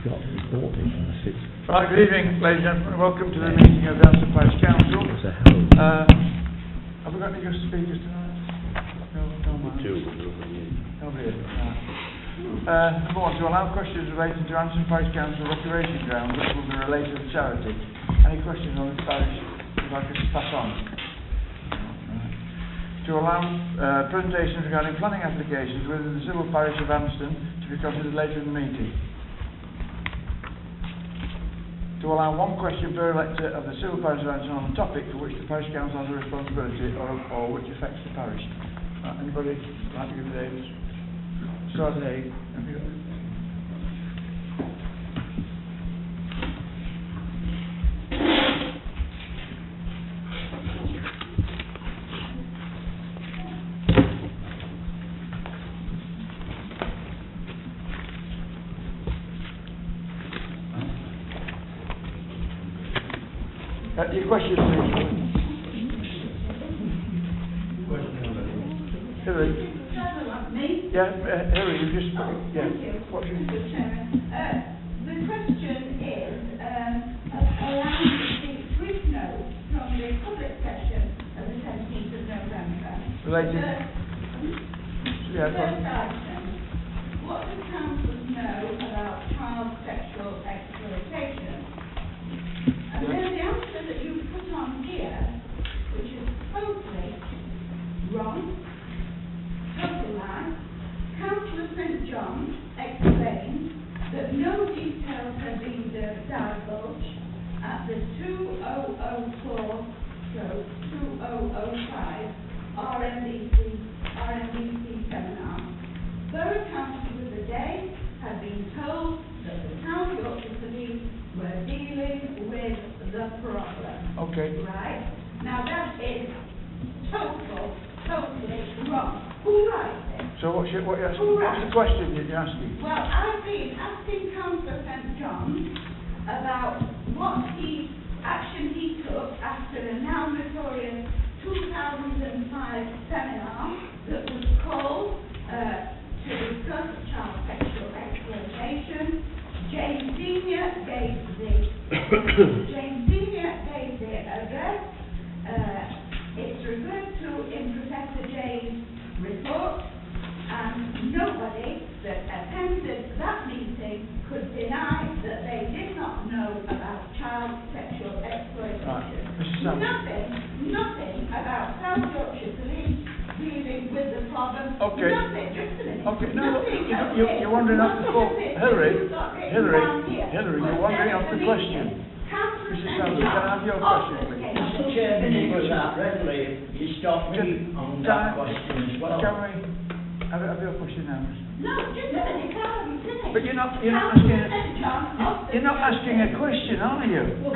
got reporting on the 6th. Right, good evening, ladies and gentlemen. Welcome to the meeting of the Anston Parish Council. There's a hell Have we got any guest speakers tonight? No, man. Nobody is. Number one, to allow questions relating to Anston Parish Council recreation ground which will be related to charity. Any questions on this parish you'd like us to pass on? To allow presentations regarding planning applications within the civil parish of Anston to be considered later in the meeting. To allow one question per elector of the civil parish of Anston on a topic for which the parish council has a responsibility or which affects the parish. Anybody like to give names? Start at A. Have you got it? Your question, please. Hillary. Me? Yeah, Hillary, you just... yeah. Thank you. What should you do? The question is allowing the brief note from the public session of the 17th of November. Related? Yeah, go on. First item. What do councillors know about child sexual exploitation? And then the answer that you put on here, which is totally wrong, totally lie. Councillor St John explained that no details have been divulged at the 2004/2005 RMBC seminar. Borough councillors of the day had been told that the town Yorkshire Police were dealing with the problem. Okay. Right? Now that is totally wrong. Who writes it? So what's the question you're asking? Well, I've been asking Councillor St John about what action he took after a now notorious 2005 seminar that was called to discuss child sexual exploitation. James Senior gave the address. It's referred to in Professor James' report, and nobody that attended that meeting could deny that they did not know about child sexual exploitation. Nothing about South Yorkshire Police dealing with the problem. Okay. Nothing, just a minute. Okay, no, Nothing. you're wandering off the call. Hillary, you're wandering off the question. Mrs. Sanders, can I have your question, please? Mr. Chairman, it was that readily you stopped me on that question as well. Can we have your question now? No, just a minute, I haven't finished. But you're not asking a question, are you? You're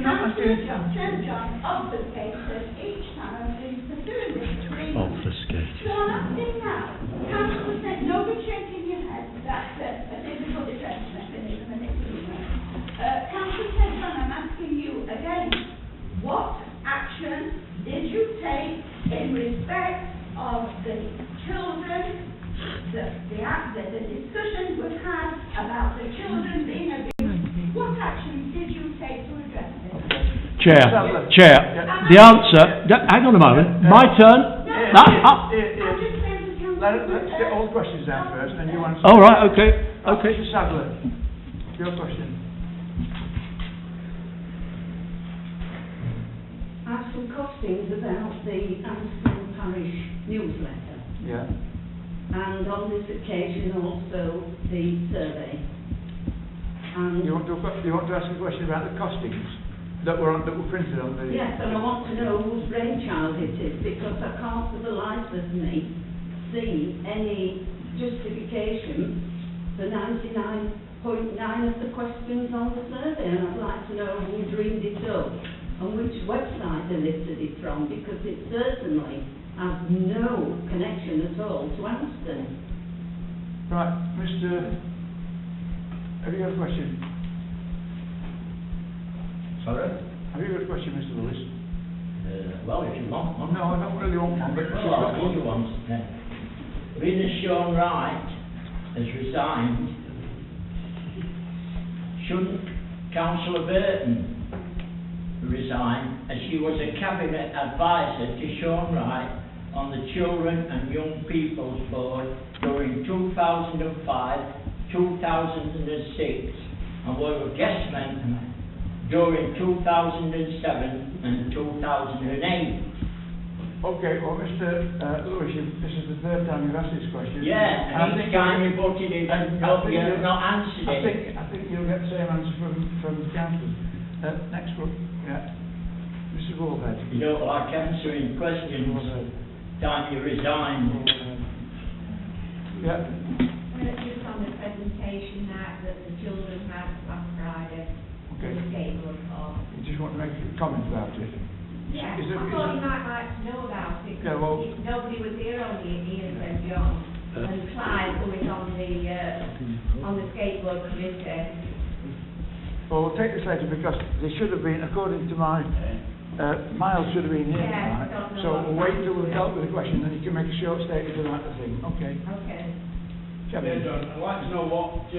not asking. St John obfuscated each time he's pursuing this. Obfuscated. So I'm asking now, Councillor said, nobody shaking your head, that's a physical defence mechanism and it's Councillor St John, I'm asking you again, what action did you take in respect of the children, the discussion was had about the children being abused? What action did you take to address this? Chair, the answer, hang on a moment, my turn. I'm just saying to Let's get all the questions down first, and you answer. All right, okay. Mr. Sadler, your question. I have some costings about the Anston Parish newsletter, Yeah. and on this occasion also the survey. And You want to ask a question about the costings that were printed on the... yes, and I want to know whose brainchild it is, because I can't for the life of me see any justification for 99.9 of the questions on the survey, and I'd like to know who dreamed it up and which website they lifted it from, because it certainly has no connection at all to Anston. Right, have you got a question? Sorry? Have you got a question, Mr. Lewis? Well, if you want one. No, I don't really want one, but... Well, I'll give you one. Venus Sean Wright has resigned shouldn't Councillor Burton resign, as she was a cabinet advisor to Sean Wright on the Children and Young People's Board during 2005, 2006, and were a guest member during 2007 and 2008. Okay, well, Mr. Lewis, this is the third time you've asked this question. Yeah, and each time you voted it, and you've not answered it. I think you'll get the same answer from the council. Next one, yeah. Mr. Warhead. You don't like answering questions, time you resign. Yeah. Just on the presentation that the children had last Friday. Okay. In the Gateway Park. You just want to make a comment about it? Yeah, Is it- I thought you might like to know about it. Yeah, well- because nobody was here, only Ian and John and Clive, who is on the skateboard committee. Well, we'll take this later because they should have been, according to my, Miles should have been here Yeah, I tonight. don't know So what we'll wait till we've happened. dealt with the question, then you can make a short statement about the thing. Okay. Okay. Kevin. Yeah, John, I'd like to know what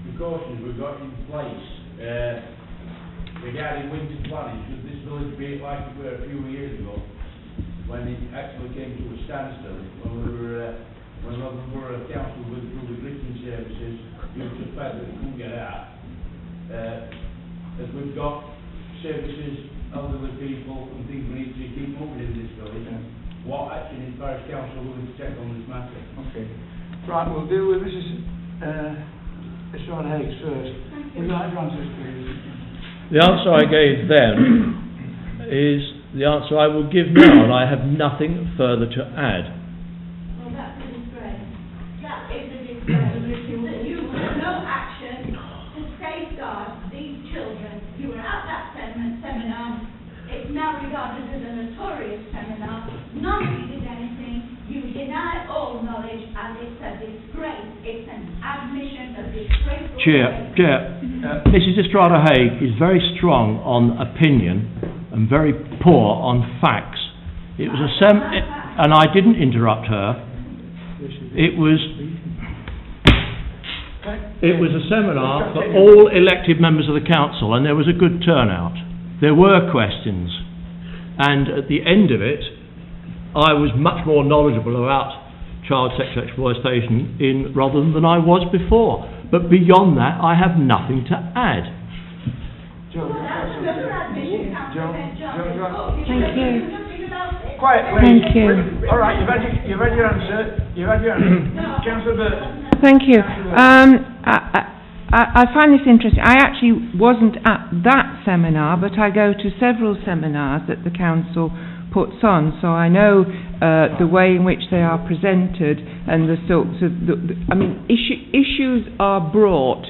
precautions we've got in place regarding winter planning. Should this village be like it were a few years ago, when it actually came to a standstill, when we were, when Rotherham Borough Council withdrew the gritting services due to the fact that we couldn't get out. As we've got services, elderly people and things we need to keep moving in this village, what action is Parish Council willing to take on this matter? Okay. Right, we'll deal with Mrs. Mr. Hayes first. Would you like to answer this, please? The answer I gave then is the answer I will give now, and I have nothing further to add. Well, that's a disgrace. That is a disgrace. That you took no action to safeguard these children. You were at that seminar. It's now regarded as a notorious seminar. None of you did anything. You deny all knowledge, and it's a disgrace. It's an admission of disgraceful behaviour. Mrs. Estrada Haig is very strong on opinion and very poor on facts. It was and I didn't interrupt her. It was a seminar for all elected members of the council, and there was a good turnout. There were questions, and at the end of it, I was much more knowledgeable about child sexual exploitation in Rotherham than I was before. But beyond that, I have nothing to add. Joe, Well, that's another admission, Councillor John. Thank you. Do nothing about it. Quiet, please. Thank you. All right, you've had your answer. You've had your answer. Councillor Burton. Thank you. I find this interesting. I actually wasn't at that seminar, but I go to several seminars that the council puts on, so I know the way in which they are presented and the sorts of, issues are brought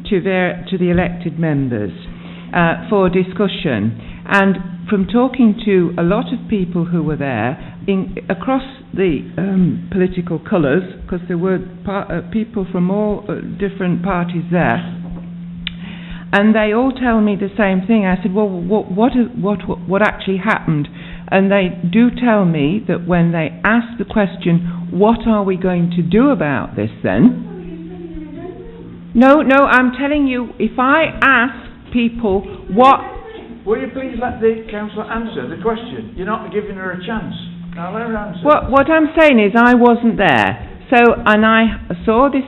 to the elected members for discussion. And from talking to a lot of people who were there, across the political colours, because there were people from all different parties there, and they all tell me the same thing. I said, well, what actually happened? And they do tell me that when they ask the question, what are we going to do about this then? No, I'm telling you, if I ask people what... Will you please let the councillor answer the question? You're not giving her a chance. Now let her answer. What I'm saying is I wasn't there. So, and I saw this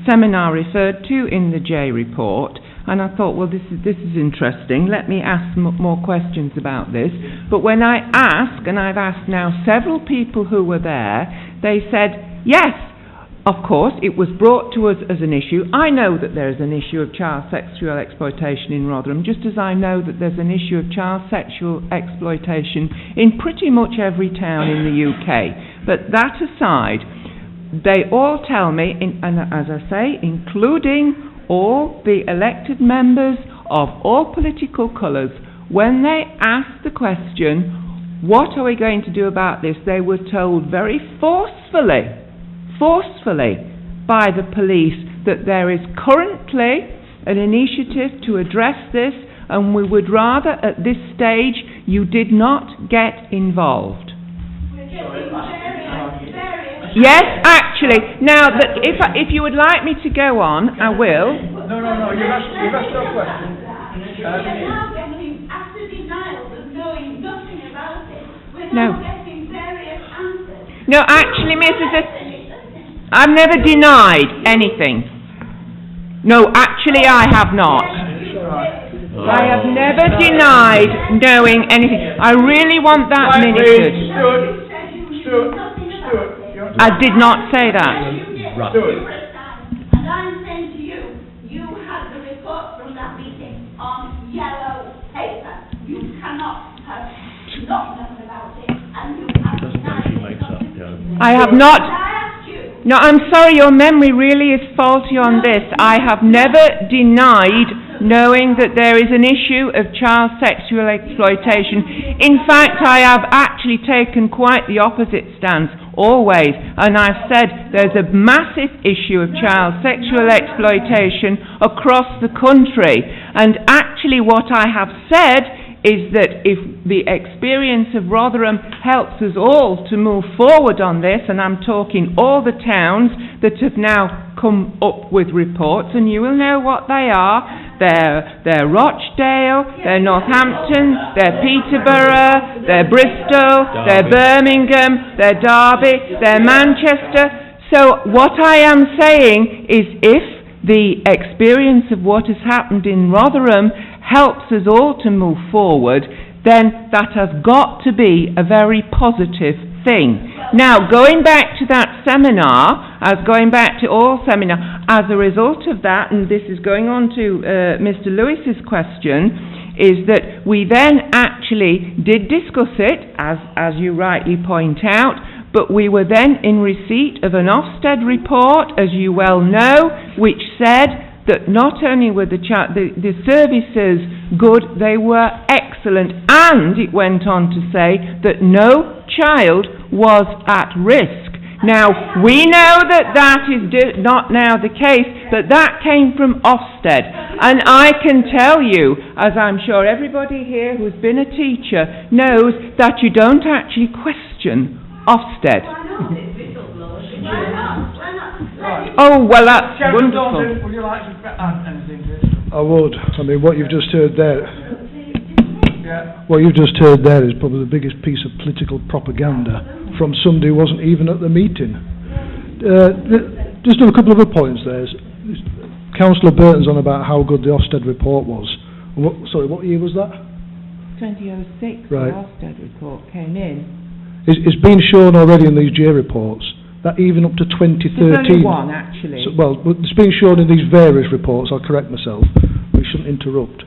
seminar referred to in the J report, and I thought, well, this is interesting. Let me ask more questions about this. But when I ask, and I've asked now several people who were there, they said, yes, of course, it was brought to us as an issue. I know that there is an issue of child sexual exploitation in Rotherham, just as I know that there's an issue of child sexual exploitation in pretty much every town in the UK. But that aside, they all tell me, and as I say, including all the elected members of all political colours, when they asked the question, what are we going to do about this, they were told very forcefully by the police that there is currently an initiative to address this, and we would rather at this stage you did not get involved. We're getting various. Yes, actually. Now, if you would like me to go on, I will. No, you've asked your question. We are now getting, after denials of knowing nothing about it, we're No. now getting various answers. No, actually, I've never denied anything. No, actually, I have not. I have never denied knowing anything. I really want that minuted. Stuart, I did not say that. Right. And I'm saying to you, you had the report from that meeting on yellow paper. You cannot have not known about it, and you have denied it. I have not. And I asked you, No, I'm sorry, your memory really is faulty on this. I have never denied knowing that there is an issue of child sexual exploitation. In fact, I have actually taken quite the opposite stance, always, and I've said there's a massive issue of child sexual exploitation across the country. And actually what I have said is that if the experience of Rotherham helps us all to move forward on this, and I'm talking all the towns that have now come up with reports, and you will know what they are. They're Rochdale, they're Northampton, they're Peterborough, they're Bristol, they're Birmingham, they're Derby, they're Manchester. So what I am saying is if the experience of what has happened in Rotherham helps us all to move forward, then that has got to be a very positive thing. Now, going back to that seminar, going back to all seminar, as a result of that, and this is going on to Mr. Lewis's question, is that we then actually did discuss it, as you rightly point out, but we were then in receipt of an Ofsted report, as you well know, which said that not only were the services good, they were excellent, and it went on to say that no child was at risk. Now, we know that that is not now the case, but that came from Ofsted. And I can tell you, as I'm sure everybody here who's been a teacher knows, that you don't actually question Ofsted. Oh, well, that's Chairman wonderful. Dalton, would you like to add anything to this? I would. I mean, what you've just heard there, Yeah. what you've just heard there is probably the biggest piece of political propaganda from somebody who wasn't even at the meeting. Just a couple of other points there. Councillor Burton's on about how good the Ofsted report was. What year was that? 2006, Right. the Ofsted report came in. It's been shown already in these J reports that even up to 2013... There's only one, actually. It's been shown in these various reports, I'll correct myself, we shouldn't interrupt,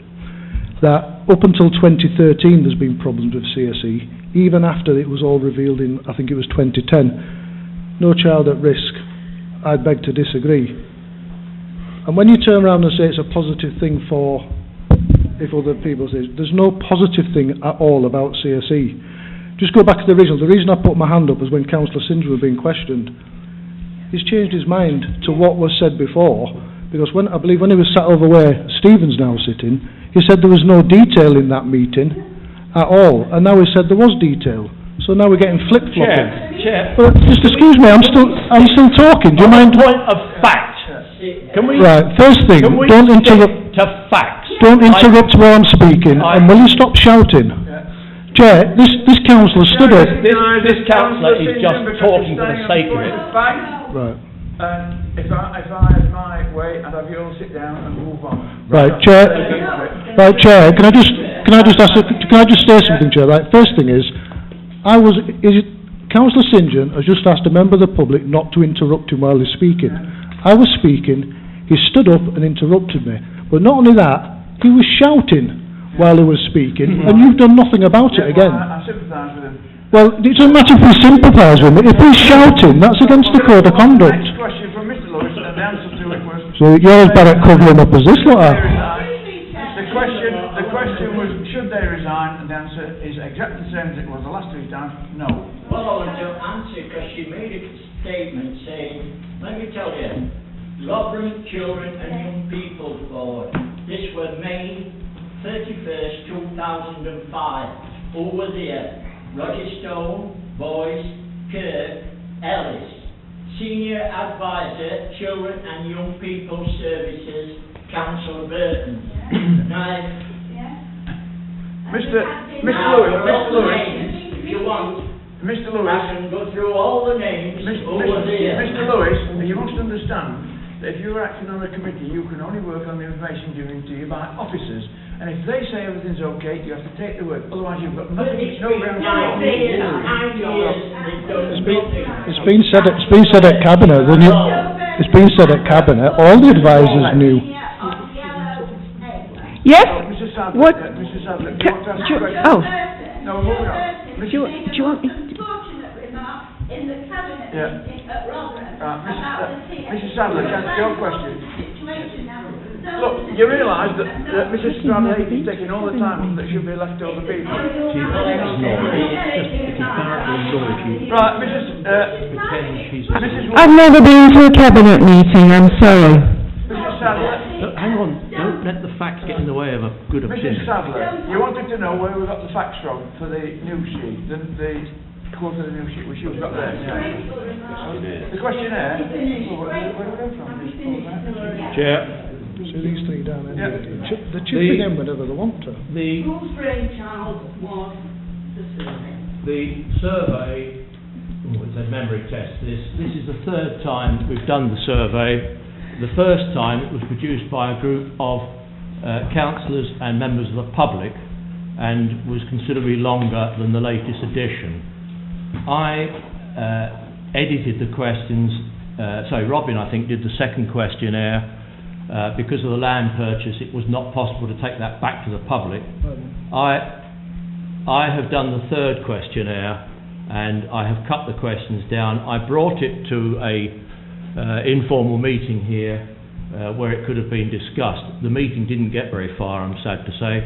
that up until 2013 there's been problems with CSE, even after it was all revealed in, I think it was 2010. No child at risk. I beg to disagree. And when you turn around and say it's a positive thing for, if other people say, there's no positive thing at all about CSE. Just go back to the original. The reason I put my hand up was when Councillor Singer was being questioned. He's changed his mind to what was said before, because I believe when he was sat over where Stephen's now sitting, he said there was no detail in that meeting at all, and now he said there was detail. So now we're getting flip-flopping. Chair. But just excuse me, I'm still talking. Do you mind? Point of fact. Can we? Right. First thing, Can we don't stick interrupt. to facts? Don't interrupt while I'm speaking, and will you stop shouting? Chair, this councillor stood up. This councillor is just talking for the sake of it. Right. And if I had my way, I'd have you all sit down and move on. Right, Chair. Right, Chair. Can I just say something, Chair? Right. First thing is, Councillor St John has just asked a member of the public not to interrupt him while he's speaking. I was speaking. He stood up and interrupted me. But not only that, he was shouting while he was speaking, and you've done nothing about it again. I sympathise with him. Well, it doesn't matter if we sympathise with him. If he's shouting, that's against the code of conduct. Next question from Mr. Lewis, and the answer to it was... So you're as bad at covering up as this lot are. The question was, should they resign? And the answer is exactly the same as it was the last three times, no. Well, I want to answer because she made a statement saying, let me tell you, Rotherham Children and Young People's Board, this was May 31st, 2005. Who was here? Roger Stone, Boyce, Kirk, Ellis. Senior Advisor, Children and Young People's Services, Councillor Burton. And Mr. Lewis, if you want, Mr. I Lewis, can go through all the names over there. Mr. Lewis, you must understand that if you're acting on a committee, you can only work on the information given to you by officers. And if they say everything's okay, you have to take the word. Otherwise, you've got nothing. No ground. It's been said at cabinet. It's been said at cabinet. All the advisors knew. Yes? Mr. Sadler, What? Mr. Sadler, do you want to ask a question? Oh, No, moving on. do you want me? Unfortunate remark in the cabinet Yeah. meeting at Rotherham Mrs. about the TSC. Mrs. Sadler, can I ask your question? Situation now. Look, you realise that Mrs. Sadler is taking all the time that should be left to other people. Right, Mrs. I've never been to a cabinet meeting, I'm sorry. Mrs. Sadler, Look, hang on, don't let the facts get in the way of a good opinion. Mrs. Sadler, you wanted to know where we got the facts from for the news sheet, the quote of the news sheet which you've got there. Yeah. The questionnaire. Oh, where do we go from? Chair, See these three down there? Yeah. They're chipping in whenever they want to. Whose brainchild was the survey? the survey, it's a memory test, this is the third time we've done the survey. The first time it was produced by a group of councillors and members of the public and was considerably longer than the latest edition. I edited the questions, Robin I think did the second questionnaire. Because of the land purchase it was not possible to take that back to the public. I have done the third questionnaire and I have cut the questions down. I brought it to a informal meeting here where it could have been discussed. The meeting didn't get very far, I'm sad to say,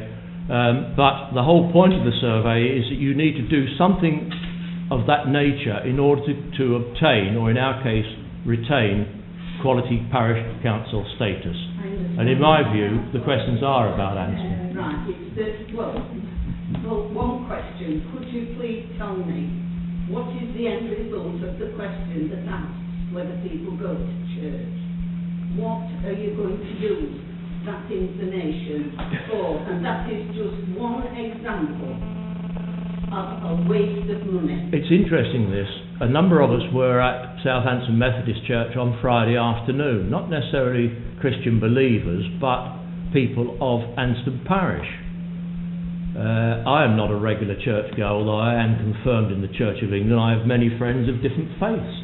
but the whole point of the survey is that you need to do something of that nature in order to obtain, or in our case retain, quality parish council status. And in my view the questions are about Anston. Right, it's well, one question. Could you please tell me what is the end result of the question that asks whether people go to church? What are you going to use that information for? And that is just one example of a waste of money. It's interesting this. A number of us were at Southampton Methodist Church on Friday afternoon, not necessarily Christian believers, but people of Anston Parish. I am not a regular churchgoer, although I am confirmed in the Church of England. I have many friends of different faiths.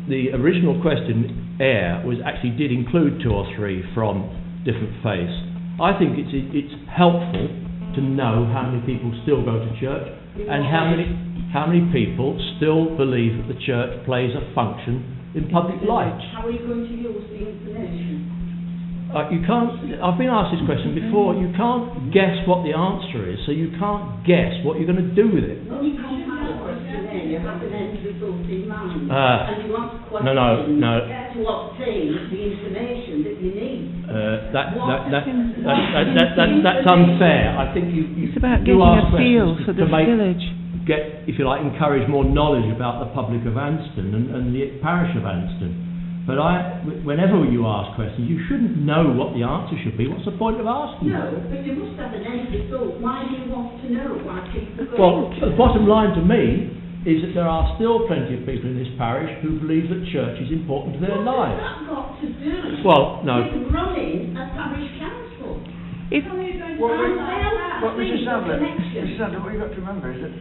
The original questionnaire actually did include 2 or 3 from different faiths. I think it's helpful to know how many people still go to church and how many people still believe that the church plays a function in public life. How are you going to use the information? You can't. I've been asked this question before. You can't guess what the answer is, so you can't guess what you're going to do with it. When you compile a questionnaire, you have an end result in mind, and you ask questions No. to obtain the information that you need. That's unfair. I think you It's about you getting ask a feel questions for to the village. get, if you like, encourage more knowledge about the public of Anston and the parish of Anston. But whenever you ask questions, you shouldn't know what the answer should be. What's the point of asking? No, but you must have an end result. Why do you want to know why people go Well, to the bottom line to me is that there are still plenty of people in this parish who believe that church is important to their lives. What's that got to do Well, no. with running a parish council? If- Mrs. Sadler, what you've got to remember is that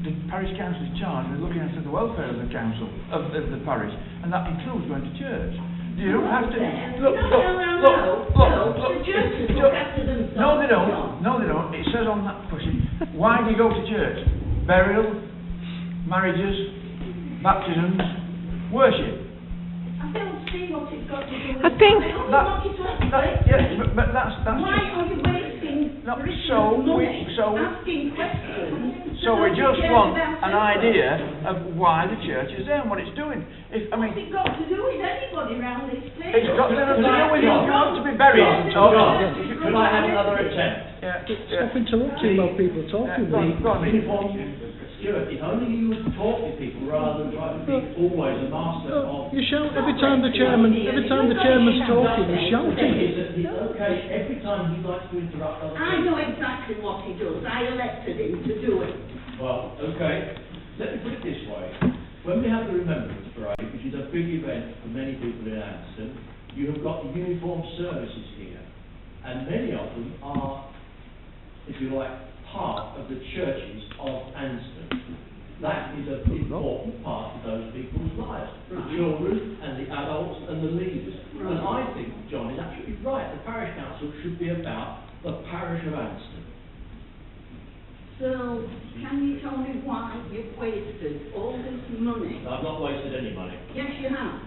the parish council is charged with looking after the welfare of the council, of the parish, and that includes going to church. You don't have to... Look. The churches look after themselves. No, they don't. It says on that question, why do you go to church? Burial, marriages, baptisms, worship. I don't see what it's got to do with I think- But that's why just... are you wasting No, Britain's money so- asking questions? So we just want an idea of why the church is there and what it's doing. What's it got to do with anybody around this place? It's got nothing to do with it. If you want to be buried and talk... Could I have another attempt? Yeah. Stop interrupting while people are talking. Go on, Stuart, if only you would talk to people rather than try to be always a master of... You shout every time the chairman's talking, you're shouting. Okay, every time he likes to interrupt other I people. know exactly what he does. I elected him to do it. Well, okay, let me put it this way. When we have the Remembrance Parade, which is a big event for many people in Anston, you have got the uniformed services here. And many of them are, if you like, part of the churches of Anston. That is an important part of those people's lives. The children and the adults and the leaders. And I think John is absolutely right. The parish council should be about the parish of Anston. So, can you tell me why you've wasted all this money? I've not wasted any money. Yes, you have.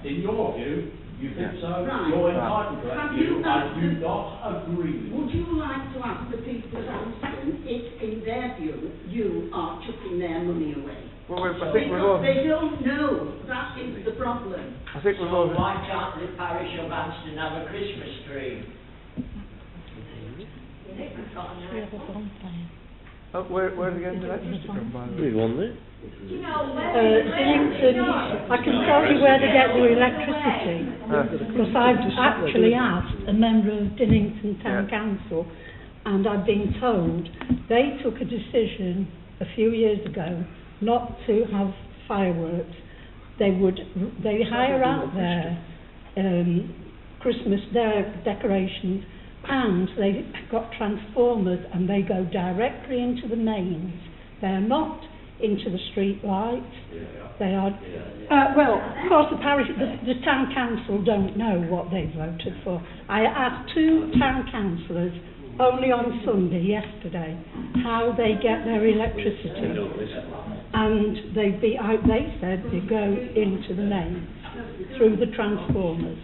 In your view, you think so? Right. You're entitled to that Have view. you I asked do the- not agree with you. Would you like to ask the people of Anston if, in their view, you are chucking their money away? Well, I think we're all... Because they don't know. That is the problem. I think we're So all... why can't the parish of Anston have a Christmas tree? Where are they getting the electricity from, by the way? You know, Dinnington, I can tell you where they get their electricity, because I've actually asked a member of Dinnington Town Council, and I've been told they took a decision a few years ago not to have fireworks. They hire out their Christmas decorations, and they've got transformers, and they go directly into the mains. They're not into the street lights. They are... well, of course, the town council don't know what they voted for. I asked 2 town councillors only on Sunday, yesterday, how they get their electricity. And they said they go into the mains, through the transformers.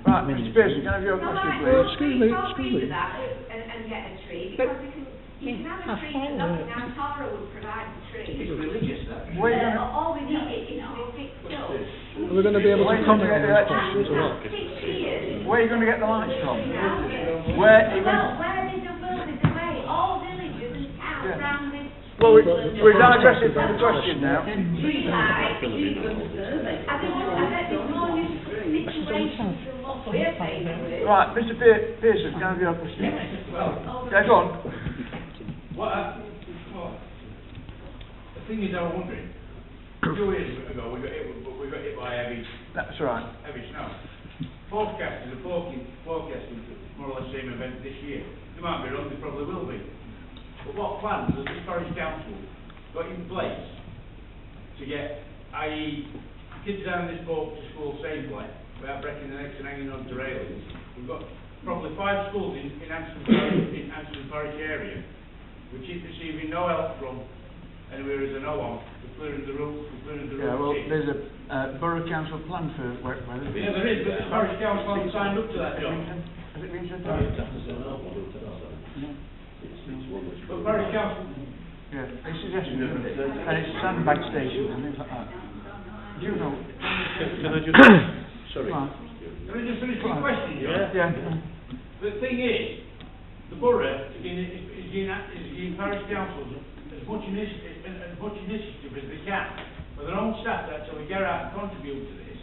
Right, Mr. Pearson, can I have your question, please? Excuse me. And get a tree, because you can have a tree for nothing. Now Tara would provide the tree. It's religious, though. Where are you going to... All we need is to be fixed up. Are we going to be able to comment on these questions or what? 6 years. Where are you going to get the lights from? Where are you going to... Well, where is the will is the way? All villages and towns Yeah. around this. Well, we're digressing from the question now. Tree lights. I bet there's more new situations than what we're facing. Right, Mr. Pearson, can I have your question? Yeah, go on. The thing is, I was wondering, 2 years ago, we got hit by heavy That's right. snow. Forecasters are forecasting more or less the same event this year. They might be wrong, they probably will be. But what plans has this parish council got in place to get, i.e., kids down this boat to school safely without breaking their necks and hanging on to railings? We've got probably 5 schools in Anston Parish area which is receiving no help from anywhere as I know of. We're clearing the route, Yeah, well, there's a borough council plan for wet weather. Yeah, there is, but the parish council hasn't signed up to that, John. Has it been said? But parish council, Yeah, they suggested it. And it's sandbag station and things like that. Do you know? Can I just... Sorry. Right. can I just finish my question, John? Yeah. The thing is, the borough is giving parish councils as much initiative as they can for their own staff to actually get out and contribute to this.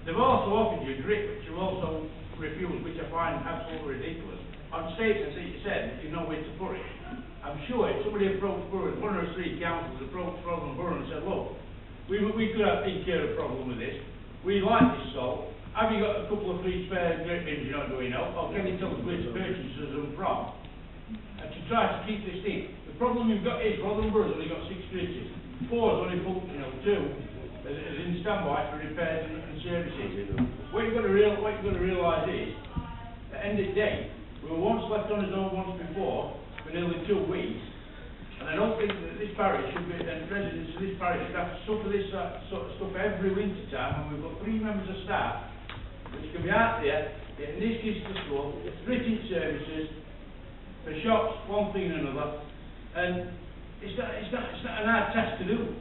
They've also offered you a drip, which you also refused, which I find absolutely ridiculous. On statements that you said that you know where to put it. I'm sure if somebody approached Borough, one of the 3 councils approached Rotherham Borough and said, look, we could have taken care of a problem with this. We like this salt. Have you got a couple of free spare grape bins you're not doing out? Or can you tell us where to purchase them from? And to try to keep this thing. The problem we've got is Rotherham Borough's only got 6 bridges. 4 is only full, 2 is in standby for repairs and services. What you've got to realise is, at the end of the day, we were once left on his own once before, for nearly 2 weeks, and I don't think that this parish should be, and residents of this parish should have to suffer this sort of stuff every winter time, when we've got 3 members of staff, which can be out there, getting these kids to school, written services, for shops, one thing and another, and it's not an hard task to do.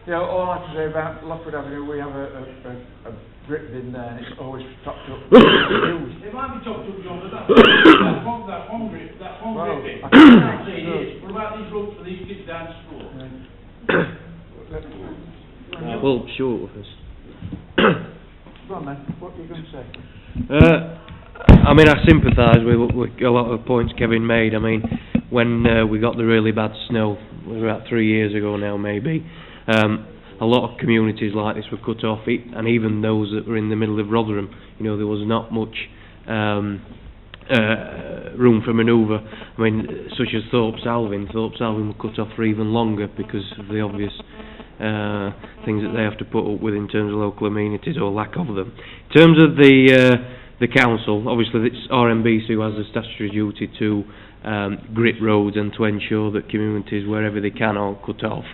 Yeah, all I have to say about Lockwood Avenue, we have a grit bin there, and it's always topped up. It might be topped up, John, but that one grip bit. I I'll say it is. What about these ropes for these kids down to school? Well, sure. Go on then, what are you going to say? I mean, I sympathise with a lot of points Kevin made. I mean, when we got the really bad snow, it was about 3 years ago now maybe, a lot of communities like this were cut off, and even those that were in the middle of Rotherham, you know, there was not much room for manoeuvre. I mean, such as Thorpe Salvin were cut off for even longer because of the obvious things that they have to put up with in terms of local amenities or lack of them. In terms of the council, obviously it's RMBC who has the statutory duty to grit roads and to ensure that communities wherever they can are cut off.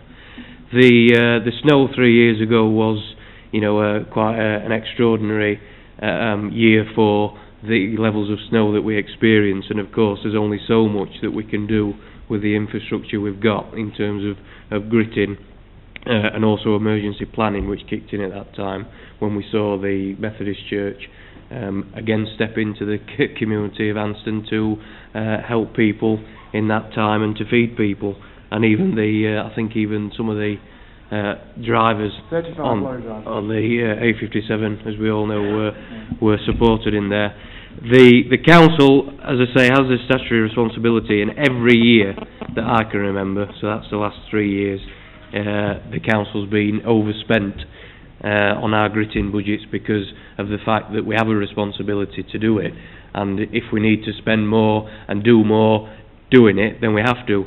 The snow 3 years ago was, you know, quite an extraordinary year for the levels of snow that we experience, and of course there's only so much that we can do with the infrastructure we've got in terms of gritting and also emergency planning, which kicked in at that time when we saw the Methodist Church again step into the community of Anston to help people in that time and to feed people. And even I think even some of the drivers on the A57, as we all know, were supported in there. The council, as I say, has a statutory responsibility, and every year that I can remember, so that's the last 3 years, the council's been overspent on our gritting budgets because of the fact that we have a responsibility to do it, and if we need to spend more and do more doing it, then we have to.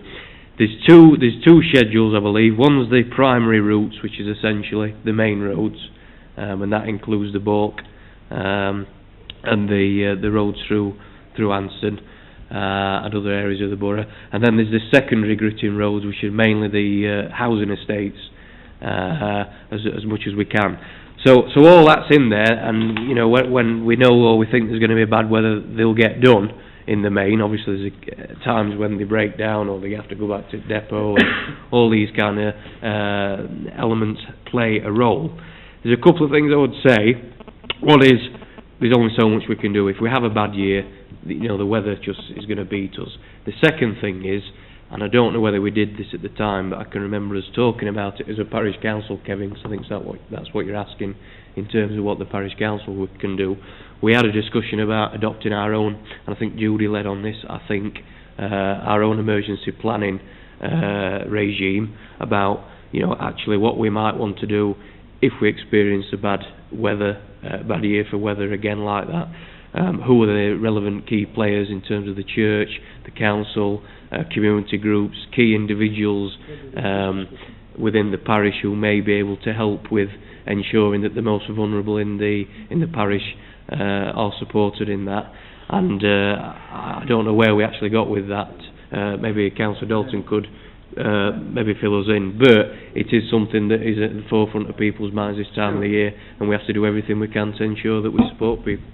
There's two schedules, I believe. One's the primary routes, which is essentially the main roads, and that includes the Balk and the roads through Anston and other areas of the borough. And then there's the secondary gritting roads, which are mainly the housing estates, as much as we can. So all that's in there, and you know, when we know or we think there's going to be bad weather, they'll get done. In the main, obviously there's times when they break down or they have to go back to depot, and all these kind of elements play a role. There's a couple of things I would say. One is, there's only so much we can do. If we have a bad year, you know, the weather just is going to beat us. The second thing is, and I don't know whether we did this at the time, but I can remember us talking about it as a parish council, Kevin, because I think that's what you're asking in terms of what the parish council can do. We had a discussion about adopting our own, and I think Judy led on this, I think, our own emergency planning regime about, you know, actually what we might want to do if we experience a bad year for weather again like that. Who are the relevant key players in terms of the church, the council, community groups, key individuals within the parish who may be able to help with ensuring that the most vulnerable in the parish are supported in that. And I don't know where we actually got with that. Maybe Councillor Dalton could maybe fill us in, but it is something that is at the forefront of people's minds this time of the year, and we have to do everything we can to ensure that we support people.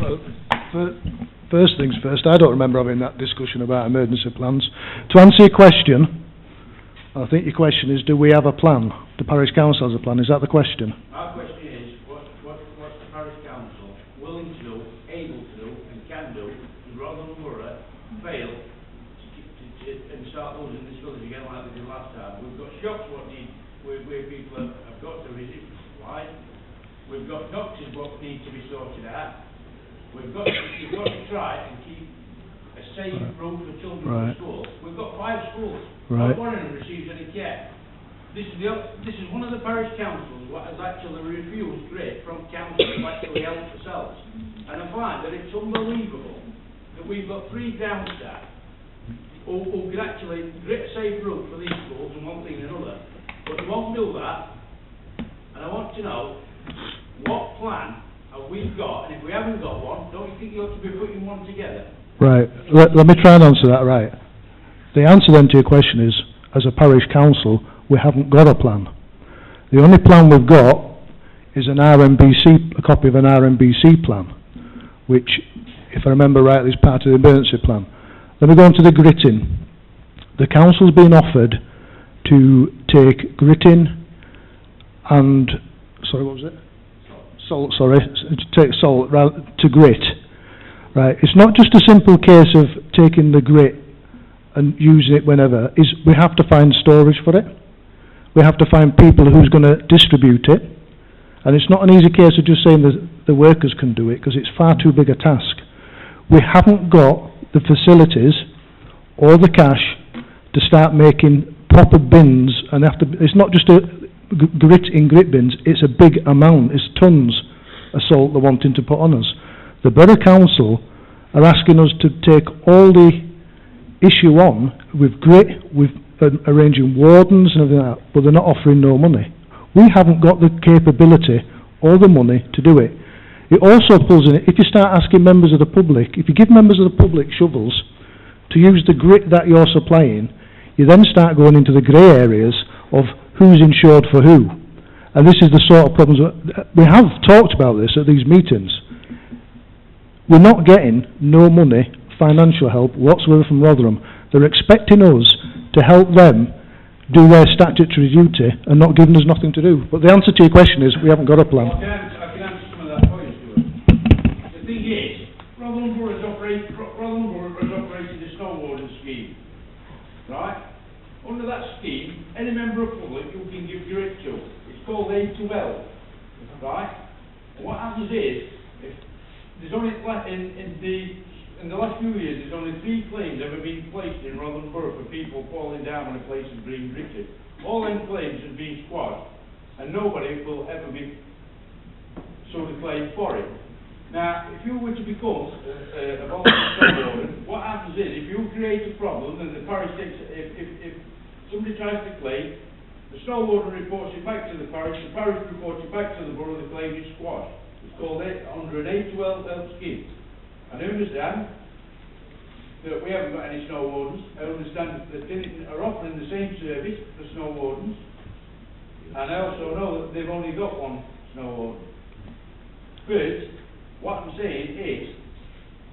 Well, first things first, I don't remember having that discussion about emergency plans. To answer your question, I think your question is, do we have a plan? The parish council has a plan, is that the question? Our question is, what's the parish council willing to do, able to do, and can do, to rather than Borough fail and start losing this village again like we did last time. We've got shops where people have got to resist supply. We've got doctors what need to be sorted out. We've got to try and keep a safe road for children to school. We've got 5 schools. Not one of them receives any care. This is one of the parish councils what has actually refused grit from council to actually help themselves. And I find that it's unbelievable that we've got 3 ground staff who can actually grit a safe route for these schools and one thing and another. But they won't do that. And I want to know, what plan have we got? And if we haven't got one, don't you think you ought to be putting one together? Right. Let me try and answer that right. The answer then to your question is, as a parish council, we haven't got a plan. The only plan we've got is a copy of an RMBC plan, which, if I remember rightly, is part of the emergency plan. Let me go on to the gritting. The council's been offered to take gritting and, sorry, what was it? salt, take salt to grit, right? It's not just a simple case of taking the grit and using it whenever. We have to find storage for it. We have to find people who's going to distribute it. And it's not an easy case of just saying the workers can do it, because it's far too big a task. We haven't got the facilities or the cash to start making proper bins, and it's not just grit in grit bins, it's a big amount, it's tons of salt they're wanting to put on us. The Borough Council are asking us to take all the issue on with grit, with arranging wardens and everything like that, but they're not offering no money. We haven't got the capability or the money to do it. It also pulls in, if you start asking members of the public, if you give members of the public shovels to use the grit that you're supplying, you then start going into the grey areas of who's insured for who. And this is the sort of problems, we have talked about this at these meetings. We're not getting no money, financial help whatsoever from Rotherham. They're expecting us to help them do their statutory duty and not giving us nothing to do. But the answer to your question is we haven't got a plan. I can answer some of that for you, Stuart. The thing is, Rotherham Borough has operated a snow warden scheme, right? Under that scheme, any member of public you can give grit to. It's called A2L, right? And what happens is, if there's only in the last few years, there's only 3 claims ever been placed in Rotherham Borough for people falling down when a place has been gritted. All them claims have been squashed, and nobody will ever be sort of claimed for it. Now, if you were to become a volunteer snow warden, what happens is, if you create a problem and the parish takes, if somebody tries to claim, the snow warden reports it back to the parish reports it back to the borough, the claim is squashed. It's called under an A2L scheme. And I understand that we haven't got any snow wardens. I understand that Dinnington are offering the same service for snow wardens. And I also know that they've only got 1 snow warden. But what I'm saying is,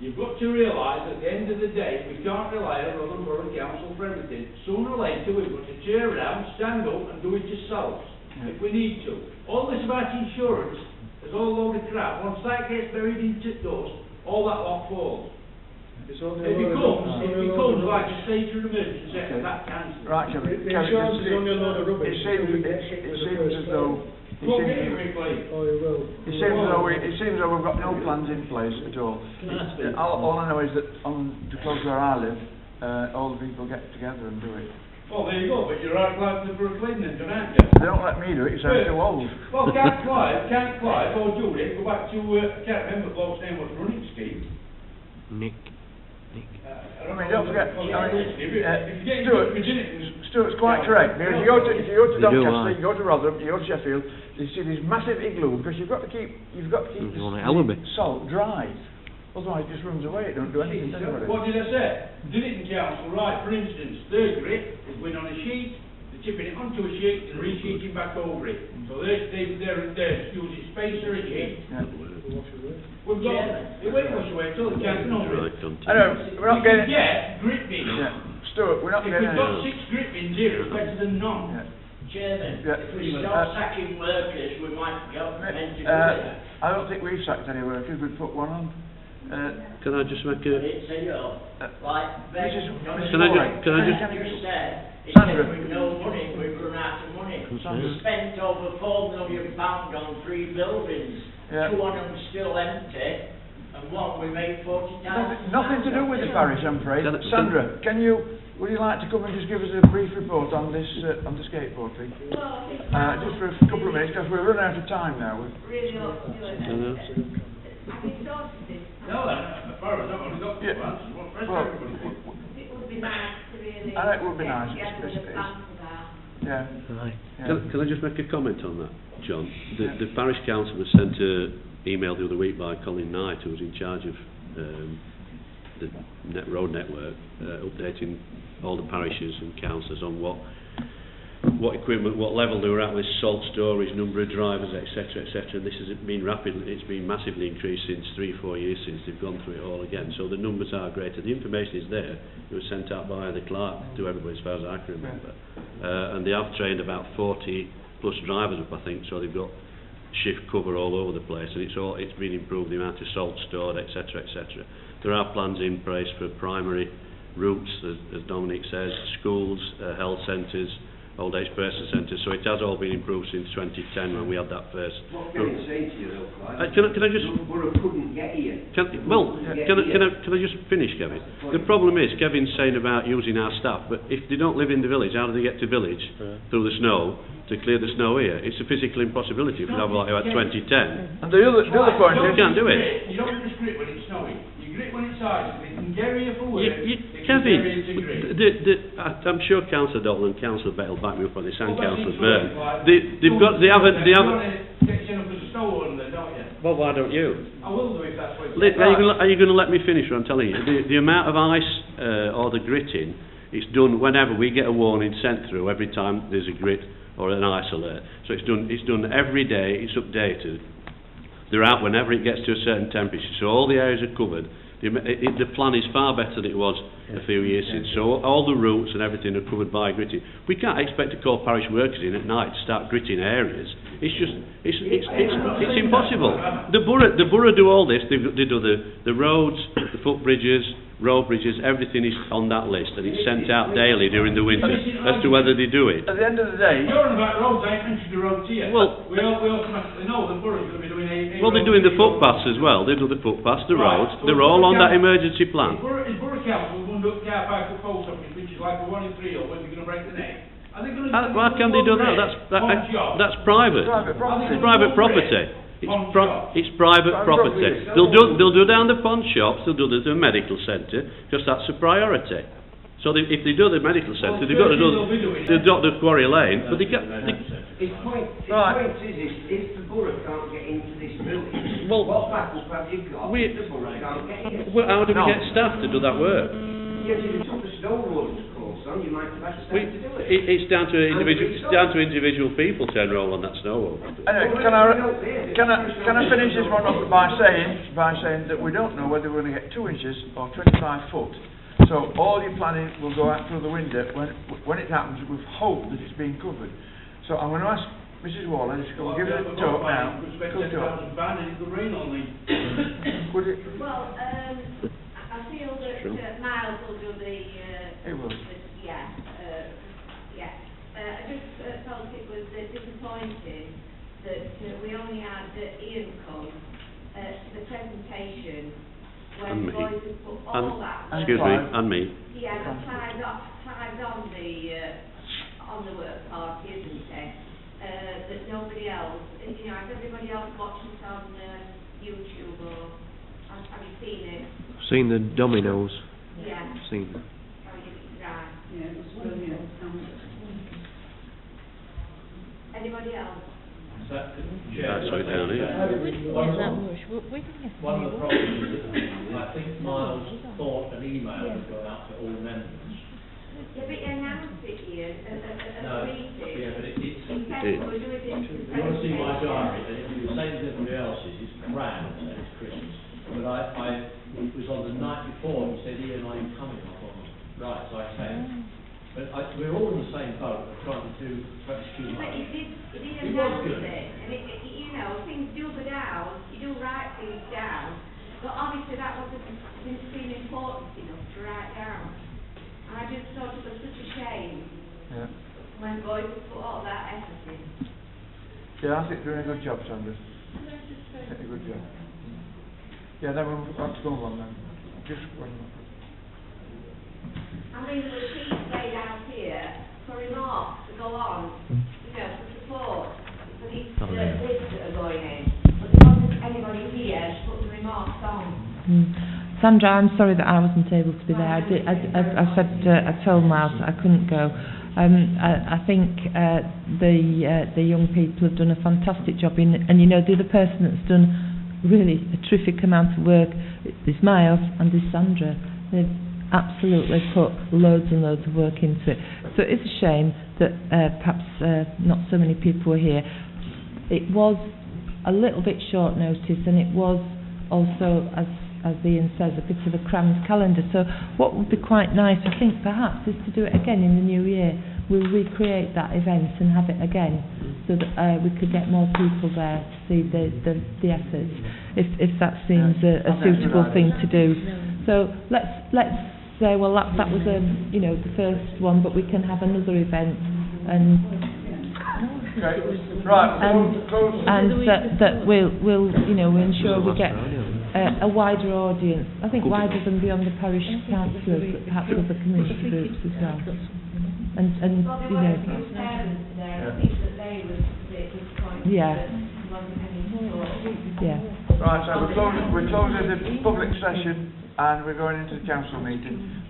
you've got to realise at the end of the day, we can't rely on Rotherham Borough Council for everything. Sooner or later, we've got to cheer around, stand up and do it yourselves, if we need to. All this about insurance is all a load of crap. Once that gets buried into dust, all that lot falls. It becomes like a state of emergency at that council. Right, Kevin. The insurance is only a load of rubbish. It seems as though we've got no plans in place at all. All I know is that the close where I live, all the people get together and do it. Well, there you go, but you're right like the Brooklyn then, aren't you? They don't let me do it, so I'm too old. Well, can't Clive or Julie go back to, I can't remember the bloke's name was running scheme. Nick. I mean, don't forget, Stuart's quite correct, because if you go to Doncaster, you go to Rotherham, you go to Sheffield, you see these massive igloo, because you've got to keep salt dry. Otherwise it just runs away, it don't do anything to it. What did I say? Dinnington Council, right, for instance, their grit is going on a sheet, they're chipping it onto a sheet and resheeting back over it. So they're using spacer and sheet. We've got, it won't wash away until the can't over it. I know, we're not getting... get grit bins. Stuart, we're not if getting... If we've got 6 grit bins here, it's better than none. Chairman, if we start sacking workers, we might go meant to do it. I don't think we've sacked any workers, we've put 1 on. Can I just make a... Can I just said, Sandra. with no money, we've run out of money. We spent over £4 million on 3 buildings. 2 of them still empty, and 1 we made 40,000. Nothing to do with the parish, I'm afraid. Sandra, would you like to come and just give us a brief report on this, on the skateboard thing? Just for a couple of minutes, because we're running out of time now. Really ought to do it. Have you sorted this? No, as far as I've only got 2 answers. It would be nice to really... I know it would be nice. Get a plan for that. Yeah. Can I just make a comment on that, John? The parish council was sent an email the other week by Colin Knight, who was in charge of the road network, updating all the parishes and councillors on what equipment, what level they were at with salt storage, number of drivers, etc., etc. And this has been it's been massively increased since 3-4 years since they've gone through it all again. So the numbers are greater. The information is there. It was sent out by the clerk to everybody, as far as I can remember. And they have trained about 40 plus drivers up, I think. So they've got shift cover all over the place, and it's been improved, the amount of salt stored, etc., etc. There are plans in place for primary routes, as Dominic says, schools, health centres, old age person centres, so it has all been improved since 2010 when we had that first. What can I say to you though, Clive? Can I just... Borough couldn't get here. Can I just finish, Kevin? The problem is, Kevin's saying about using our staff, but if they don't live in the village, how do they get to village through the snow to clear the snow here? It's a physical impossibility if we have like about 2010. And the other point You is... can't do it. You don't just grit when it's snowing. You grit when it's ice. They can get here for work. Kevin, I'm sure Councillor Dalton and Councillor Bett will back me up on this, and Councillor Burton. They haven't. Well, why don't you? I will do if that's what Are you going to let me finish what I'm telling you? The amount of ice or the gritting, it's done whenever we get a warning sent through, every time there's a grit or an ice alert. So it's done every day, it's updated. They're out whenever it gets to a certain temperature, so all the areas are covered. The plan is far better than it was a few years since. So all the routes and everything are covered by gritting. We can't expect to call parish workers in at night to start gritting areas. It's impossible. The borough do all this. They do the roads, the footbridges, road bridges, everything is on that list, and it's sent out daily during the winter as to whether they do it. At the end of the day... You're on about roads, I ain't mentioned the roads here. Well, we automatically know the borough's going to be doing a well, they're doing the footpaths as well. They do the footpaths, the roads. They're all on that emergency plan. Is Borough Council going to up car park the post office, which is like a 1 in 3, or when they're going to break the neck? Are they going to... Why can't they do that? That's private. It's private property. It's private property. They'll do down the pawn shops, they'll do the medical centre, because that's a priority. So if they do the medical centre, they've got to do the Quarry Lane, but they can't... His point is, if the borough can't get into this village, well, what backup have you got if the borough can't get in? Well, how do we get staff to do that work? Yes, if you took the snow rollers course on, you might have had staff to do it. It's down to individual people to enrol on that snow roller. Anyway, can I finish this one up by saying that we don't know whether we're going to get 2 inches or 25 foot. So all your planning will go out through the window. When it happens, we hope that it's being covered. So I'm going to ask Mrs. Waller, just go give it a talk now. Well, I feel that Miles will do the... He will. I just felt it was disappointing that we only had Ian come to the presentation when boys had put all that... Excuse me, and me. Yeah, tied on the work party, isn't it? That nobody else... has everybody else watched it on YouTube, or have you seen it? I've seen the dominoes. Yeah. Seen them. Right. Yeah, it was brilliant. Anybody else? That's right down here. One of the problems is that I think Miles thought an email was going out to all members. Yeah, but you announced it here at No, the meeting. yeah, but it's... In case we're doing it If you want to see my diary, then it'll be the same as everybody else's. It's grand and it's Christmas. But it was on the night before, he said, Ian, are you coming? I thought, right, so I came. But we're all in the same boat, trying to do But you did announce it, and things do go down, you do write things down, but obviously that didn't seem important enough to write down. And I just thought it was such a shame when boys put all that effort in. Yeah, I think you're doing a good job, Sandra. A good job. Yeah, then we'll have to go on then. Just one more. I mean, there were sheets laid out here for remarks to go on, for support for these bids that are going in. But there wasn't anybody here to put the remarks on. Sandra, I'm sorry that I wasn't able to be there. I told Miles that I couldn't go. I think the young people have done a fantastic job, and the other person that's done really a terrific amount of work is Miles and is Sandra. They've absolutely put loads and loads of work into it. So it's a shame that perhaps not so many people were here. It was a little bit short notice, and it was also, as Ian says, a bit of a crammed calendar. So what would be quite nice, I think, perhaps, is to do it again in the new year, we'll recreate that event and have it again, so that we could get more people there to see the efforts, if that seems a suitable thing to do. So let's say, well, that was the first one, but we can have another event and that we'll ensure we get a wider audience. I think wider than beyond the parish councillors, but perhaps other community groups as well. And yeah. Right, so we're closing the public session and we're going into the council meeting.